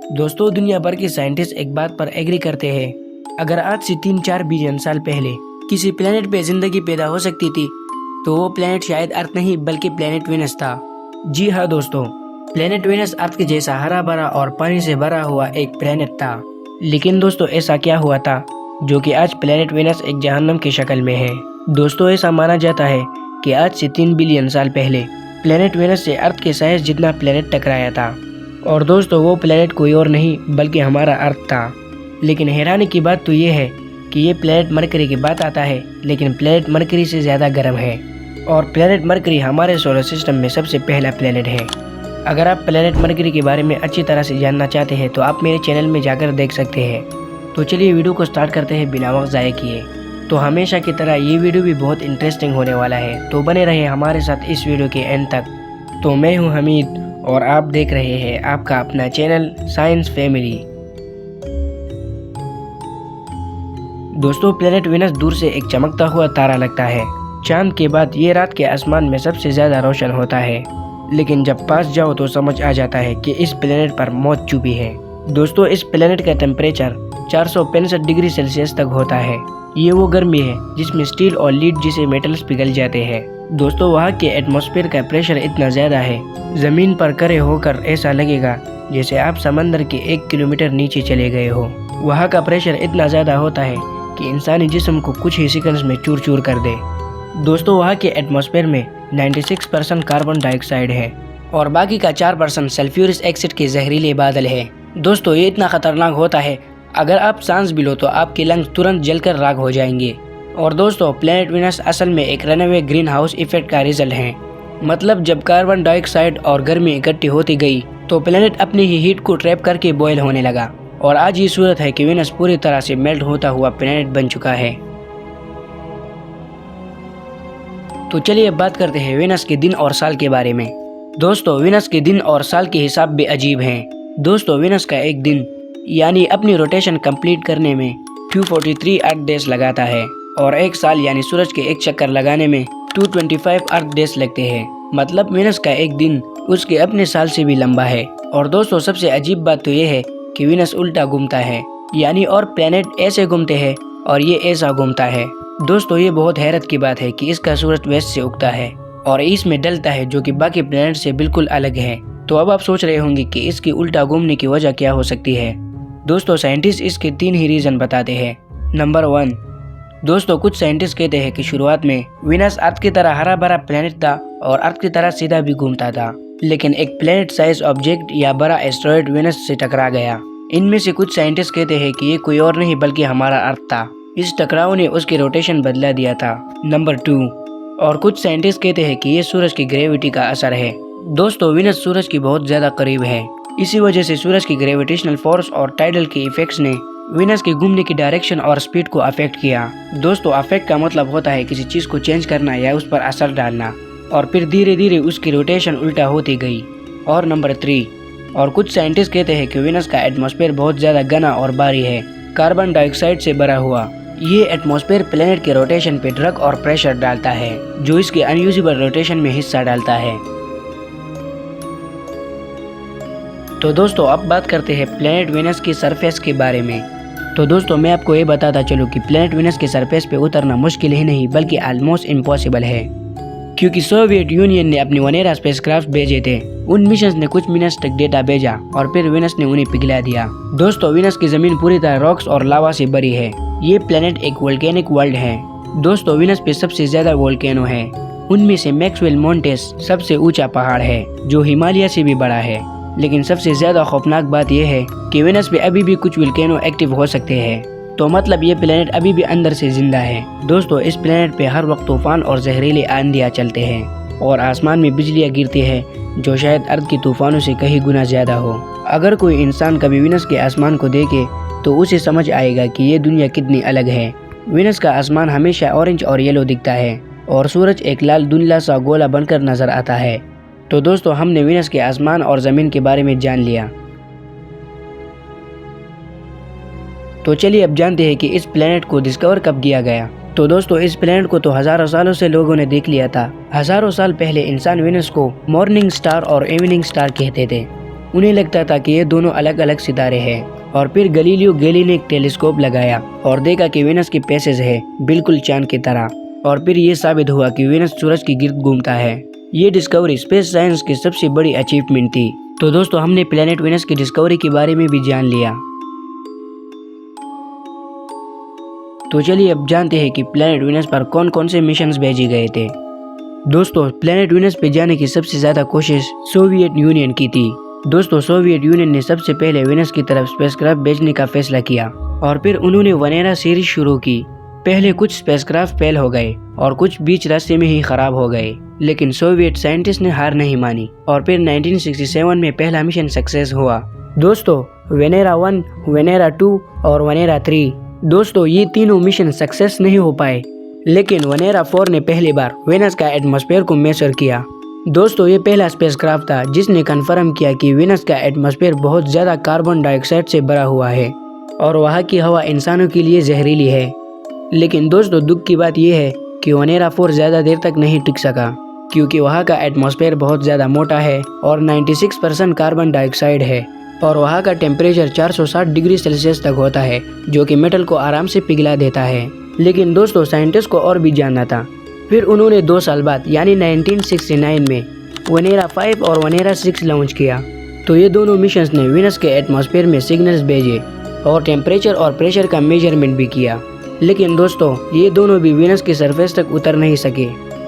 दोस्तों, दुनिया भर के साइंटिस्ट एक बात पर एग्री करते हैं, अगर आज से 3-4 बिलियन साल पहले किसी प्लेनेट पे जिंदगी पैदा हो सकती थी तो वो प्लेनेट शायद अर्थ नहीं बल्कि प्लेनेट वेनस था। जी हाँ दोस्तों, प्लेनेट वेनस अर्थ के जैसा हरा भरा और पानी से भरा हुआ एक प्लेनेट था। लेकिन दोस्तों, ऐसा क्या हुआ था जो कि आज प्लेनेट वेनस एक जहन्नम की शक्ल में है। दोस्तों, ऐसा माना जाता है कि आज से 3 बिलियन साल पहले प्लेनेट वेनस से अर्थ के साइज जितना प्लेनेट टकराया था। और दोस्तों, वो प्लेनेट कोई और नहीं बल्कि हमारा अर्थ था। लेकिन हैरानी की बात तो ये है कि ये प्लेनेट मरकरी की बात आता है, लेकिन प्लेनेट मरकरी से ज़्यादा गर्म है। और प्लेनेट मरकरी हमारे सोलर सिस्टम में सबसे पहला प्लेनेट है। अगर आप प्लेनेट मरकरी के बारे में अच्छी तरह से जानना चाहते हैं तो आप मेरे चैनल में जाकर देख सकते हैं। तो चलिए वीडियो को स्टार्ट करते हैं बिना वक्त ज़ाया किए। तो हमेशा की तरह ये वीडियो भी बहुत इंटरेस्टिंग होने वाला है, तो बने रहे हमारे साथ इस वीडियो के एंड तक। तो मैं हूँ हमीद और आप देख रहे हैं आपका अपना चैनल साइंस फैमिली। दोस्तों, प्लेनेट वेनस दूर से एक चमकता हुआ तारा लगता है। चांद के बाद ये रात के आसमान में सबसे ज्यादा रोशन होता है। लेकिन जब पास जाओ तो समझ आ जाता है कि इस प्लेनेट पर मौत छुपी है। दोस्तों, इस प्लेनेट का टेम्परेचर 465 डिग्री सेल्सियस तक होता है। ये वो गर्मी है जिसमें स्टील और लीड जैसे मेटल्स पिघल जाते हैं। दोस्तों, वहाँ के एटमॉस्फेयर का प्रेशर इतना ज्यादा है, जमीन पर खड़े होकर ऐसा लगेगा जैसे आप समंदर के 1 किलोमीटर नीचे चले गए हो। वहाँ का प्रेशर इतना ज्यादा होता है कि इंसानी जिस्म को कुछ ही सेकंड्स में चूर चूर कर दे। दोस्तों, वहाँ के एटमॉस्फेयर में 96% कार्बन डाइऑक्साइड है और बाकी का 4% सल्फ्यूरिक एसिड के जहरीले बादल है। दोस्तों, ये इतना खतरनाक होता है, अगर आप सांस भी लो तो आपके लंग्स तुरंत जलकर राख हो जाएंगे। और दोस्तों, प्लेनेट वेनस असल में एक रनअवे ग्रीन हाउस इफेक्ट का रिजल्ट है। मतलब जब कार्बन डाइऑक्साइड और गर्मी इकट्ठी होती गई तो प्लेनेट अपनी ही हीट को ट्रैप करके बॉयल होने लगा। और आज ये सूरत है कि वेनस पूरी तरह से मेल्ट होता हुआ प्लेनेट बन चुका है। तो चलिए अब बात करते हैं वेनस के दिन और साल के बारे में। दोस्तों, वेनस के दिन और साल के हिसाब भी अजीब हैं। दोस्तों, वेनस का एक दिन यानी अपनी रोटेशन कंप्लीट करने में 243 अर्थ डेज लगाता है और एक साल यानी सूरज के एक चक्कर लगाने में 225 अर्थ डेज लगते हैं। मतलब वेनस का एक दिन उसके अपने साल से भी लंबा है। और दोस्तों, सबसे अजीब बात तो ये है कि वेनस उल्टा घूमता है, यानी और प्लेनेट ऐसे घूमते हैं और ये ऐसा घूमता है। दोस्तों, ये बहुत हैरत की बात है कि इसका सूरज वेस्ट से उगता है और ईस्ट में ढलता है, जो कि बाकी प्लेनेट से बिल्कुल अलग है। तो अब आप सोच रहे होंगे कि इसकी उल्टा घूमने की वजह क्या हो सकती है। दोस्तों, साइंटिस्ट इसके 3 ही रीजन बताते हैं। नंबर 1, दोस्तों, कुछ साइंटिस्ट कहते हैं कि शुरुआत में वेनस अर्थ की तरह हरा भरा प्लेनेट था और अर्थ की तरह सीधा भी घूमता था, लेकिन एक प्लेनेट साइज ऑब्जेक्ट या बड़ा एस्टेरॉयड वेनस से टकरा गया। इनमें से कुछ साइंटिस्ट कहते हैं कि ये कोई और नहीं बल्कि हमारा अर्थ था। इस टकराव ने उसकी रोटेशन बदला दिया था। नंबर 2, और कुछ साइंटिस्ट कहते हैं कि ये सूरज की ग्रेविटी का असर है। दोस्तों, वेनस सूरज की बहुत ज्यादा करीब है, इसी वजह से सूरज की ग्रेविटेशनल फोर्स और टाइडल के इफेक्ट्स ने वेनस के घूमने की डायरेक्शन और स्पीड को अफेक्ट किया। दोस्तों, अफेक्ट का मतलब होता है किसी चीज को चेंज करना या उस पर असर डालना, और फिर धीरे धीरे उसकी रोटेशन उल्टा होती गई। और नंबर 3, और कुछ साइंटिस्ट कहते हैं कि वेनस का एटमॉस्फेयर बहुत ज्यादा घना और भारी है, कार्बन डाइऑक्साइड से भरा हुआ। ये एटमॉस्फेयर प्लेनेट के रोटेशन पे ड्रग और प्रेशर डालता है, जो इसके अनयूजेबल रोटेशन में हिस्सा डालता है। तो दोस्तों, अब बात करते हैं प्लेनेट वेनस की सरफेस के बारे में। तो दोस्तों, मैं आपको ये बताता चलूँ कि प्लेनेट वेनस के सरफेस पे उतरना मुश्किल ही नहीं बल्कि ऑलमोस्ट इम्पॉसिबल है, क्योंकि सोवियत यूनियन ने अपनी वनेरा स्पेसक्राफ्ट भेजे थे। उन मिशंस ने कुछ मिनट्स तक डेटा भेजा और फिर वेनस ने उन्हें पिघला दिया। दोस्तों, वेनस की जमीन पूरी तरह रॉक्स और लावा से भरी है। ये प्लेनेट एक वोल्केनिक वर्ल्ड है। दोस्तों, वेनस पे सबसे ज्यादा वोल्केनो है। उनमें से मैक्सवेल माउंटेन्स सबसे ऊंचा पहाड़ है, जो हिमालय से भी बड़ा है। लेकिन सबसे ज्यादा खौफनाक बात यह है कि वेनस पे अभी भी कुछ वोल्केनो एक्टिव हो सकते हैं। तो मतलब ये प्लेनेट अभी भी अंदर से जिंदा है। दोस्तों, इस प्लेनेट पे हर वक्त तूफान और जहरीले आंधियां चलते हैं और आसमान में बिजलियां गिरती है, जो शायद अर्थ की तूफानों से कहीं गुना ज्यादा हो। अगर कोई इंसान कभी वेनस के आसमान को देखे तो उसे समझ आएगा कि ये दुनिया कितनी अलग है। वेनस का आसमान हमेशा ऑरेंज और येलो दिखता है और सूरज एक लाल धुंधला सा गोला बनकर नजर आता है। तो दोस्तों, हमने वेनस के आसमान और जमीन के बारे में जान लिया। तो चलिए अब जानते हैं कि इस प्लेनेट को डिस्कवर कब किया गया। तो दोस्तों, इस प्लेनेट को तो हजारों सालों से लोगों ने देख लिया था। हजारों साल पहले इंसान वेनस को मॉर्निंग स्टार और इवनिंग स्टार कहते थे। उन्हें लगता था कि ये दोनों अलग अलग सितारे हैं। और फिर गैलीलियो गैली ने एक टेलीस्कोप लगाया और देखा कि वीनस की पैसेज है बिल्कुल चांद की तरह। और फिर ये साबित हुआ कि वीनस सूरज की गिर्द घूमता है। ये डिस्कवरी स्पेस साइंस की सबसे बड़ी अचीवमेंट थी। तो दोस्तों हमने प्लेनेट वीनस की डिस्कवरी के बारे में भी जान लिया। तो चलिए अब जानते हैं कि प्लेनेट वीनस पर कौन कौन से मिशंस भेजे गए थे। दोस्तों प्लेनेट वीनस पे जाने की सबसे ज्यादा कोशिश सोवियत यूनियन की थी। दोस्तों सोवियत यूनियन ने सबसे पहले वीनस की तरफ स्पेसक्राफ्ट भेजने का फैसला किया और फिर उन्होंने वनेरा सीरीज शुरू की। पहले कुछ स्पेसक्राफ्ट फेल हो गए और कुछ बीच रास्ते में ही खराब हो गए, लेकिन सोवियत साइंटिस्ट ने हार नहीं मानी और फिर 1967 में पहला मिशन सक्सेस हुआ। दोस्तों वेनेरा 1, वेनेरा 2 और वेनेरा 3, दोस्तों ये तीनों मिशन सक्सेस नहीं हो पाए, लेकिन वेनेरा 4 ने पहली बार वीनस का एटमॉस्फेयर को मेजर किया। दोस्तों ये पहला स्पेसक्राफ्ट था जिसने कंफर्म किया कि वीनस का एटमॉस्फेयर बहुत ज़्यादा कार्बन डाइऑक्साइड से भरा हुआ है और वहाँ की हवा इंसानों के लिए जहरीली है। लेकिन दोस्तों दुख की बात यह है कि वेनेरा 4 ज़्यादा देर तक नहीं टिक सका, क्योंकि वहाँ का एटमॉस्फेयर बहुत ज़्यादा मोटा है और 96% कार्बन डाइऑक्साइड है और वहाँ का टेम्परेचर 460 डिग्री सेल्सियस तक होता है, जो कि मेटल को आराम से पिघला देता है। लेकिन दोस्तों साइंटिस्ट को और भी जानना था। फिर उन्होंने 2 साल बाद यानी 1969 में वेनेरा 5 और वेनेरा 6 लॉन्च किया। तो ये दोनों मिशंस ने वीनस के एटमॉस्फेयर में सिग्नल्स भेजे और टेम्परेचर और प्रेशर का मेजरमेंट भी किया। लेकिन दोस्तों ये दोनों भी वीनस की सरफेस तक उतर नहीं सके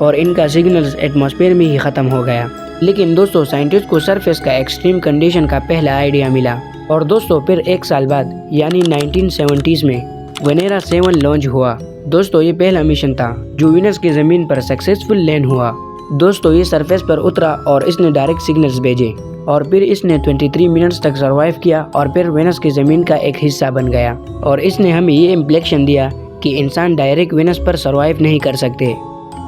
और इनका सिग्नल्स एटमॉस्फेयर में ही ख़त्म हो गया। लेकिन दोस्तों साइंटिस्ट को सरफेस का एक्सट्रीम कंडीशन का पहला आइडिया मिला और दोस्तों फिर 1 साल बाद यानी 1970s में वेनेरा 7 लॉन्च हुआ। दोस्तों ये पहला मिशन था जो वीनस की ज़मीन पर सक्सेसफुल लैंड हुआ। दोस्तों ये सरफेस पर उतरा और इसने डायरेक्ट सिग्नल्स भेजे और फिर इसने 23 मिनट्स तक सर्वाइव किया और फिर वीनस की ज़मीन का एक हिस्सा बन गया और इसने हमें ये इम्प्लेक्शन दिया कि इंसान डायरेक्ट वीनस पर सर्वाइव नहीं कर सकते।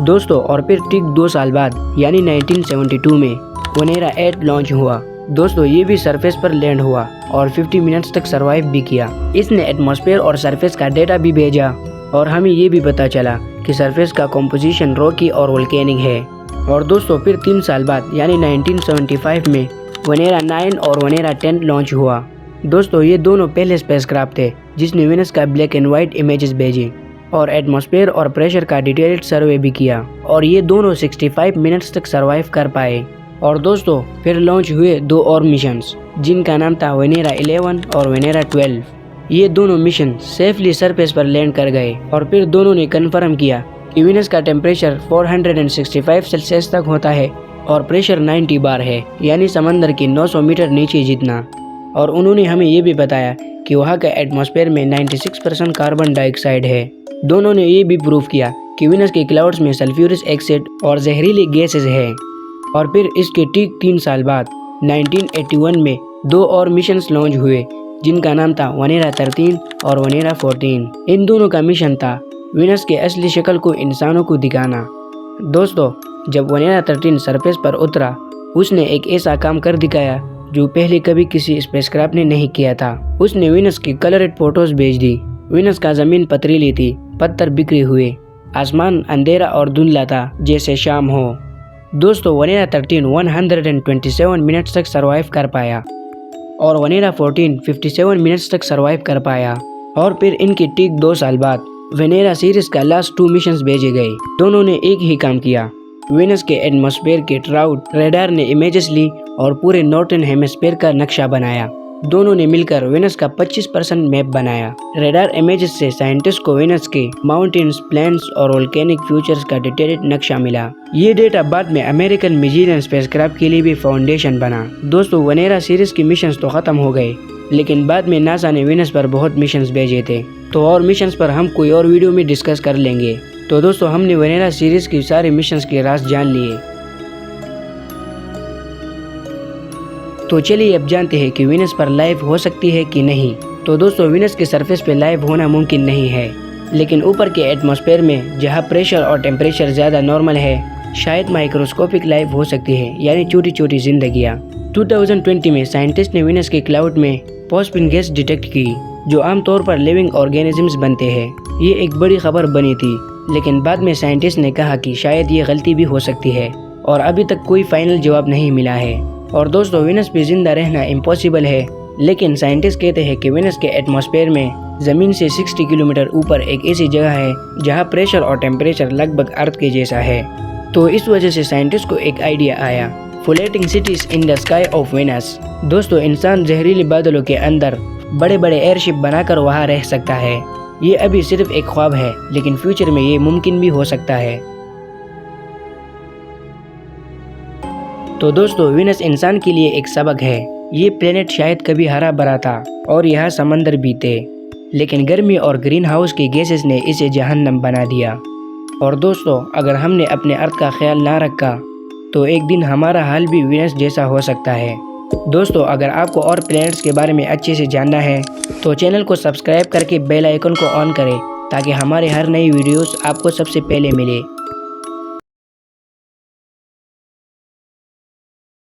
दोस्तों और फिर ठीक 2 साल बाद यानी 1972 में वेनेरा 8 लॉन्च हुआ। दोस्तों ये भी सरफेस पर लैंड हुआ और 50 मिनट्स तक सर्वाइव भी किया। इसने एटमॉस्फेयर और सरफेस का डेटा भी भेजा और हमें ये भी पता चला कि सरफेस का कॉम्पोजिशन रॉकी और वोल्केनिक है। और दोस्तों फिर 3 साल बाद यानी 1975 में वेनेरा 9 और वेनेरा 10 लॉन्च हुआ। दोस्तों ये दोनों पहले स्पेसक्राफ्ट थे जिसने वीनस का ब्लैक एंड वाइट इमेजेस भेजे और एटमॉस्फेयर और प्रेशर का डिटेल्ड सर्वे भी किया और ये दोनों 65 मिनट्स तक सर्वाइव कर पाए। और दोस्तों फिर लॉन्च हुए 2 और मिशंस जिनका नाम था वेनेरा 11 और वेनेरा 12। ये दोनों मिशन सेफली सरफेस पर लैंड कर गए और फिर दोनों ने कन्फर्म किया कि वीनस का टेम्परेचर 465 सेल्सियस तक होता है और प्रेशर 90 बार है, यानी समंदर की 900 मीटर नीचे जितना। और उन्होंने हमें ये भी बताया कि वहाँ के एटमॉस्फेयर में 96% कार्बन डाइऑक्साइड है। दोनों ने ये भी प्रूव किया कि वीनस के क्लाउड्स में सल्फ्यूरिक एसिड और जहरीली गैसेज है। और फिर इसके ठीक 3 साल बाद 1981 में 2 और मिशंस लॉन्च हुए जिनका नाम था वेनेरा 13 और वेनेरा 14। इन दोनों का मिशन था वीनस के असली शक्ल को इंसानों को दिखाना। दोस्तों जब वेनेरा 13 सरफेस पर उतरा उसने एक ऐसा काम कर दिखाया जो पहले कभी किसी स्पेसक्राफ्ट ने नहीं किया था। उसने वीनस की कलरेड फोटोज भेज दी। वीनस का जमीन पथरीली थी, पत्थर बिखरे हुए, आसमान अंधेरा और धुंधला था जैसे शाम हो। दोस्तों वेनेरा 13 127 मिनट्स तक सर्वाइव कर पाया और वेनेरा 14 57 मिनट्स तक सर्वाइव कर पाया। और फिर इनके ठीक 2 साल बाद वेनेरा सीरीज का लास्ट 2 मिशंस भेजे गए। दोनों ने एक ही काम किया, वीनस के एटमॉस्फेयर के ट्राउट रेडार ने इमेजेस ली और पूरे नॉर्थर्न हेमिस्फीयर का नक्शा बनाया। दोनों ने मिलकर वीनस का 25% मैप बनाया। रेडार इमेजेस से साइंटिस्ट को वीनस के माउंटेन्स, प्लेन्स और वोल्केनिक फ्यूचर्स का डिटेल्ड नक्शा मिला। ये डेटा बाद में अमेरिकन मेजेलियन स्पेसक्राफ्ट के लिए भी फाउंडेशन बना। दोस्तों वेनेरा सीरीज के मिशंस तो खत्म हो गए, लेकिन बाद में नासा ने वीनस पर बहुत मिशंस भेजे थे। तो और मिशंस पर हम कोई और वीडियो में डिस्कस कर लेंगे। तो दोस्तों हमने वेनेरा सीरीज की सारे मिशंस के राज जान लिए। तो चलिए अब जानते हैं कि वीनस पर लाइफ हो सकती है कि नहीं। तो दोस्तों वीनस के सरफेस पे लाइफ होना मुमकिन नहीं है, लेकिन ऊपर के एटमॉस्फेयर में जहाँ प्रेशर और टेम्परेचर ज़्यादा नॉर्मल है शायद माइक्रोस्कोपिक लाइफ हो सकती है, यानी छोटी छोटी जिंदगियाँ। 2020 में साइंटिस्ट ने वीनस के क्लाउड में फॉस्फिन गैस डिटेक्ट की जो आमतौर पर लिविंग ऑर्गेनिजम्स बनते हैं। ये एक बड़ी खबर बनी थी, लेकिन बाद में साइंटिस्ट ने कहा कि शायद ये गलती भी हो सकती है और अभी तक कोई फाइनल जवाब नहीं मिला है। और दोस्तों वीनस पे जिंदा रहना इम्पॉसिबल है, लेकिन साइंटिस्ट कहते हैं कि वीनस के एटमॉस्फेयर में ज़मीन से 60 किलोमीटर ऊपर एक ऐसी जगह है जहां प्रेशर और टेम्परेचर लगभग अर्थ के जैसा है। तो इस वजह से साइंटिस्ट को एक आइडिया आया, floating cities in the sky of Venus. दोस्तों इंसान जहरीले बादलों के अंदर बड़े बड़े एयरशिप बनाकर वहां रह सकता है। ये अभी सिर्फ एक ख्वाब है, लेकिन फ्यूचर में ये मुमकिन भी हो सकता है। तो दोस्तों वीनस इंसान के लिए एक सबक है। ये प्लेनेट शायद कभी हरा भरा था और यहाँ समंदर भी थे, लेकिन गर्मी और ग्रीन हाउस की गैसेस ने इसे जहन्नम बना दिया। और दोस्तों अगर हमने अपने अर्थ का ख्याल ना रखा तो एक दिन हमारा हाल भी वीनस जैसा हो सकता है। दोस्तों अगर आपको और प्लैनेट्स के बारे में अच्छे से जानना है तो चैनल को सब्सक्राइब करके बेल आइकन को ऑन करें ताकि हमारे हर नई वीडियोस आपको सबसे पहले मिले।